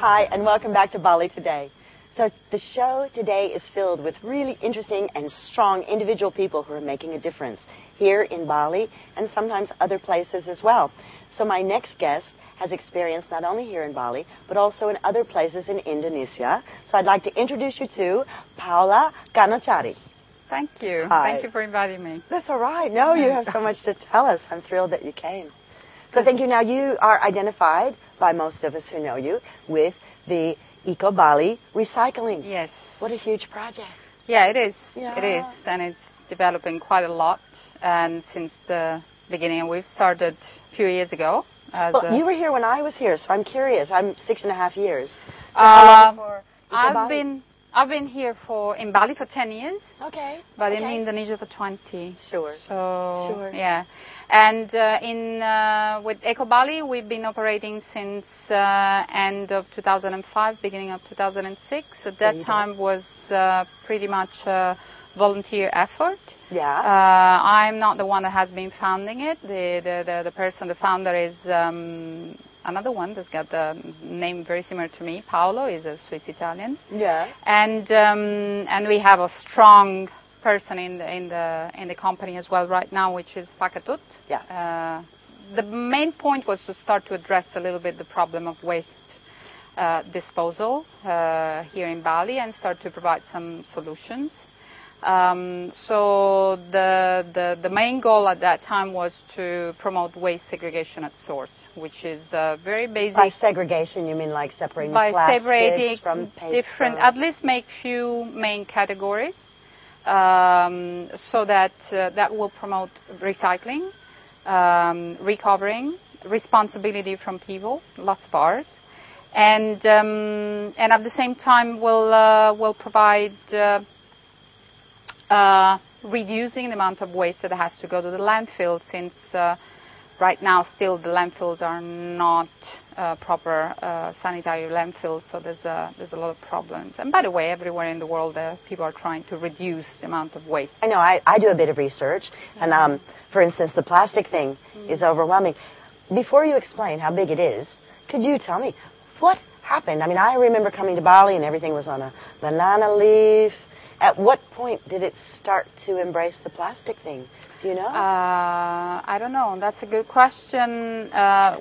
Hi, and welcome back to Bali Today. So the show today is filled with really interesting and strong individual people who are making a difference here in Bali and sometimes other places as well. So my next guest has experience not only here in Bali, but also in other places in Indonesia. So I'd like to introduce you to Paola Cannucciari. Thank you. Hi. Thank you for inviting me. That's all right. No, you have so much to tell us. I'm thrilled that you came. So thank you. Now, you are identified by most of us who know you with the Eco Bali recycling. Yes. What a huge project. Yeah, it is. Yeah. It is. And it's developing quite a lot. And since the beginning, we've started a few years ago. Well, you were here when I was here, so I'm curious. I'm 6.5 years. So how long for Eco Bali? I've been here in Bali for 10 years. Okay. But in Indonesia for 20. Sure. So, sure. Yeah. And with Eco Bali, we've been operating since end of 2005, beginning of 2006. At that time was pretty much a volunteer effort. Yeah. I'm not the one that has been founding it. The founder is another one that's got the name very similar to me. Paolo is a Swiss Italian. Yeah. And we have a strong person in the company as well right now, which is Pakatut. Yeah. The main point was to start to address a little bit the problem of waste disposal here in Bali and start to provide some solutions. So the main goal at that time was to promote waste segregation at source, which is very basic. By segregation, you mean like separating by plastics separating from paper? Different, at least make few main categories, so that that will promote recycling, recovering, responsibility from people, lots of ours, and at the same time will provide. Reducing the amount of waste that has to go to the landfill, since right now still the landfills are not proper sanitary landfills, so there's a lot of problems. And by the way, everywhere in the world people are trying to reduce the amount of waste. I know, I do a bit of research, and for instance, the plastic thing is overwhelming. Before you explain how big it is, could you tell me what happened? I mean, I remember coming to Bali and everything was on a banana leaf. At what point did it start to embrace the plastic thing? Do you know? I don't know. That's a good question.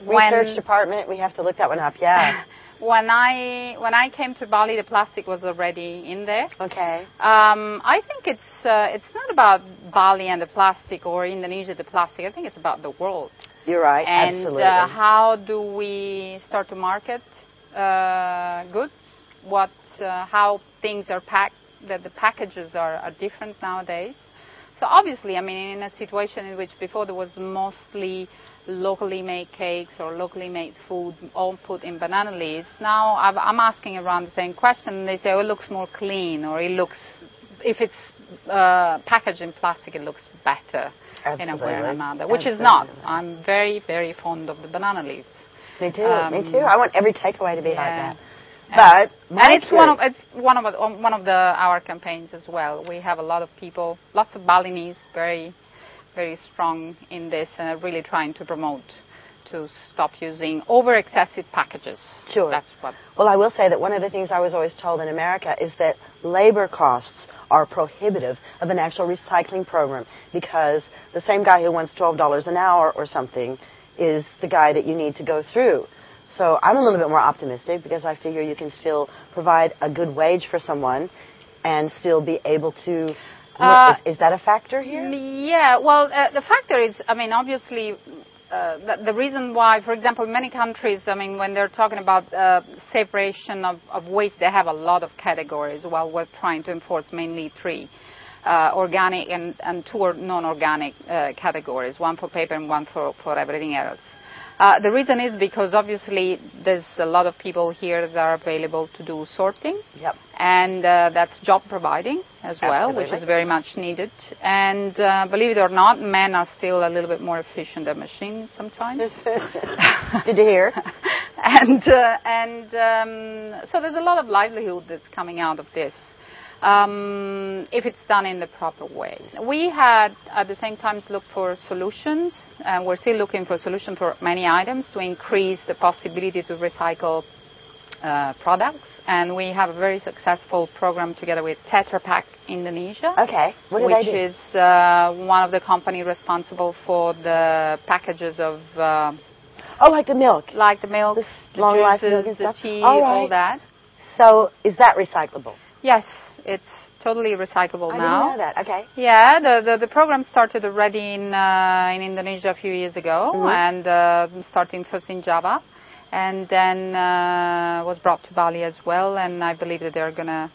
Research department, we have to look that one up, yeah. When I came to Bali, the plastic was already in there. Okay. I think it's not about Bali and the plastic or Indonesia the plastic. I think it's about the world. You're right, and, absolutely. And how do we start to market goods? How things are packed? That the packages are different nowadays. So obviously, I mean, in a situation in which before there was mostly locally made cakes or locally made food all put in banana leaves, now I'm asking around the same question, and they say, oh, it looks more clean, or it looks, if it's packaged in plastic, it looks better. Absolutely. In a way or another, which is not. I'm very, very fond of the banana leaves. Me too, me too. I want every takeaway to be like that. But and it's one of our campaigns as well. We have a lot of people, lots of Balinese, very, very strong in this, and are really trying to promote to stop using over excessive packages. Sure. That's what. Well, I will say that one of the things I was always told in America is that labor costs are prohibitive of an actual recycling program, because the same guy who wants $12 an hour or something is the guy that you need to go through. So I'm a little bit more optimistic, because I figure you can still provide a good wage for someone and still be able to... is that a factor here? Yeah, well, the factor is, I mean, obviously, the reason why, for example, in many countries, I mean, when they're talking about separation of waste, they have a lot of categories, while we're trying to enforce mainly 3. Organic and 2 non-organic categories, 1 for paper and 1 for everything else. The reason is because obviously there's a lot of people here that are available to do sorting. Yep. And that's job providing as well, Absolutely. which is very much needed. And believe it or not, men are still a little bit more efficient than machines sometimes. Good to hear. And so there's a lot of livelihood that's coming out of this. If it's done in the proper way. We had at the same time looked for solutions, and we're still looking for solutions for many items to increase the possibility to recycle products, and we have a very successful program together with Tetra Pak Indonesia. Okay, what do they do? Which is one of the companies responsible for the packages of like the milk, the long life juices, milk and the stuff. tea, All right. all that. So is that recyclable? Yes, it's totally recyclable now. I didn't know that. Okay. Yeah, the program started already in Indonesia a few years ago, and starting first in Java, and then was brought to Bali as well, and I believe that they're going to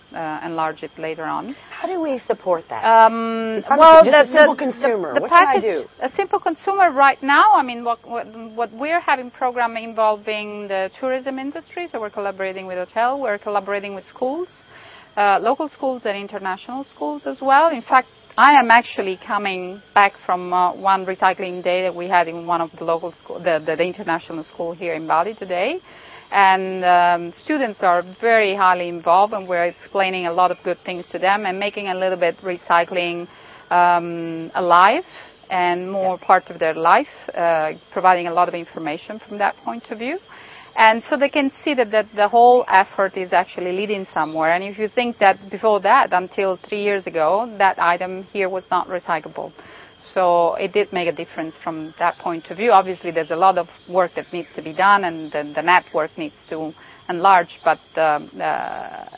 enlarge it later on. How do we support that? Well, just a simple consumer. What can I do? A simple consumer right now, I mean, what we're having program involving the tourism industry, so we're collaborating with hotel, we're collaborating with schools, local schools and international schools as well. In fact, I am actually coming back from one recycling day that we had in one of the local school, the international school here in Bali today. And students are very highly involved, and we're explaining a lot of good things to them and making a little bit recycling alive and more part of their life, providing a lot of information from that point of view. And so they can see that the whole effort is actually leading somewhere. And if you think that before that, until 3 years ago, that item here was not recyclable. So it did make a difference from that point of view. Obviously, there's a lot of work that needs to be done, and the network needs to enlarge, but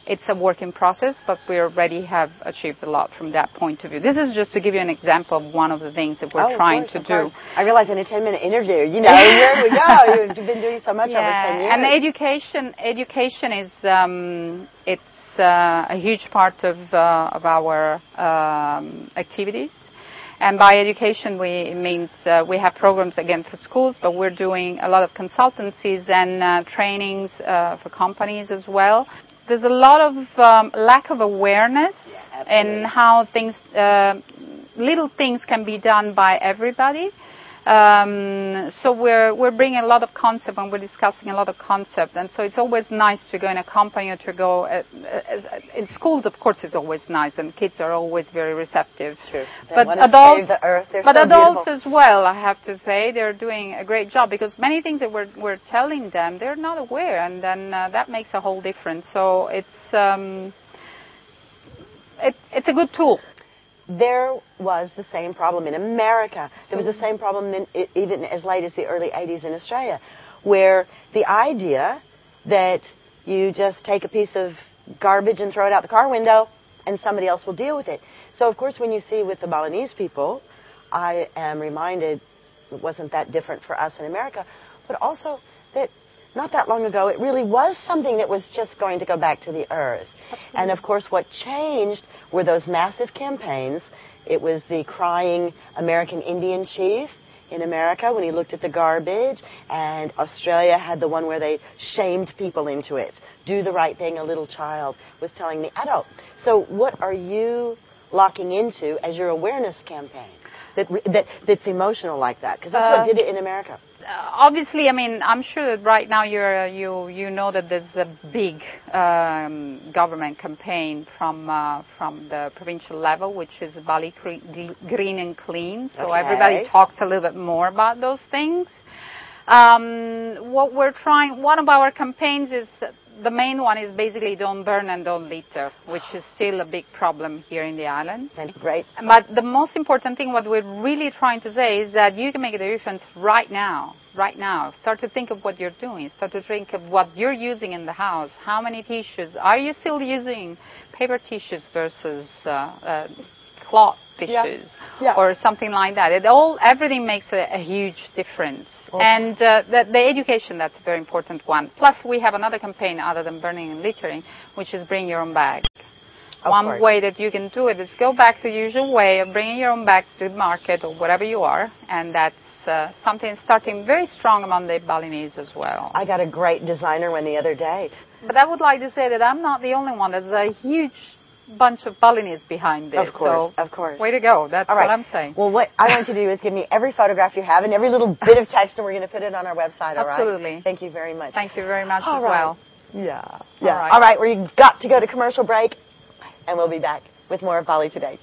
it's a working process, but we already have achieved a lot from that point of view. This is just to give you an example of one of the things that we're trying to do. I realize in a 10-minute interview, where do we go? You've been doing so much over 10 years. And education is it's a huge part of our activities. And by education, it means we have programs, again, for schools, but we're doing a lot of consultancies and trainings for companies as well. There's a lot of lack of awareness in how things, little things can be done by everybody. So we're bringing a lot of concept, and we're discussing a lot of concept, and so it's always nice to go in a company or to go in schools. Of course, it's always nice, and kids are always very receptive. True. But adults as well, I have to say, they're doing a great job, because many things that we're telling them, they're not aware, and then that makes a whole difference. So it's a good tool. There was the same problem in America. There was the same problem even as late as the early 80s in Australia, where the idea that you just take a piece of garbage and throw it out the car window and somebody else will deal with it. So, of course, when you see with the Balinese people, I am reminded it wasn't that different for us in America, but also that not that long ago, it really was something that was just going to go back to the earth. Absolutely. And, of course, what changed were those massive campaigns. It was the crying American Indian chief in America when he looked at the garbage, and Australia had the one where they shamed people into it. Do the right thing, a little child was telling the adult. So what are you locking into as your awareness campaign that's emotional like that? Because that's what did it in America. Obviously, I mean, I'm sure that right now you know that there's a big government campaign from the provincial level, which is Bali Green and Clean. So everybody talks a little bit more about those things. What we're trying, one of our campaigns is, the main one is basically don't burn and don't litter, which is still a big problem here in the island. That's great. But the most important thing, what we're really trying to say, is that you can make a difference right now. Right now. Start to think of what you're doing. Start to think of what you're using in the house. How many tissues? Are you still using paper tissues versus cloth tissues or something like that? Everything makes a huge difference. Okay. And the education, that's a very important one. Plus, we have another campaign other than burning and littering, which is bring your own bag. One way that you can do it is go back to the usual way of bringing your own bag to the market or wherever you are, and that's something starting very strong among the Balinese as well. I got a great designer one the other day. But I would like to say that I'm not the only one. There's a huge bunch of Balinese behind this. Of course. Way to go. That's what I'm saying. Well, what I want you to do is give me every photograph you have and every little bit of text, and we're going to put it on our website, all right? Absolutely. Thank you very much. Thank you very much as well. Yeah. All right, we've got to go to commercial break, and we'll be back with more of Bali Today.